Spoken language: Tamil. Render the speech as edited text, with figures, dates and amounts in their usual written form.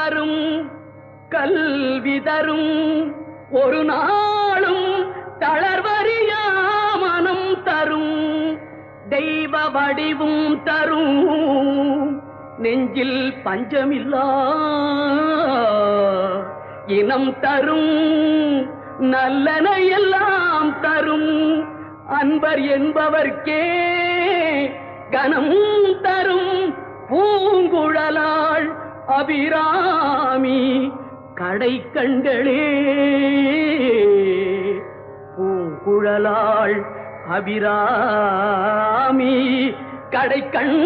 தரும் கல்வி தரும் ஒரு நாளும் தளர்வறியா மனம் தரும் தெய்வ வடிவும் தரும் நெஞ்சில் பஞ்சமில்லா இனம் தரும் நல்லன எல்லாம் தரும் அன்பர் என்பவர்க்கே கனம் தரும் பூங்குழலாள் அபிராமி கடை கண்களே பூங்குழலாள் அபிராமி கடை கண்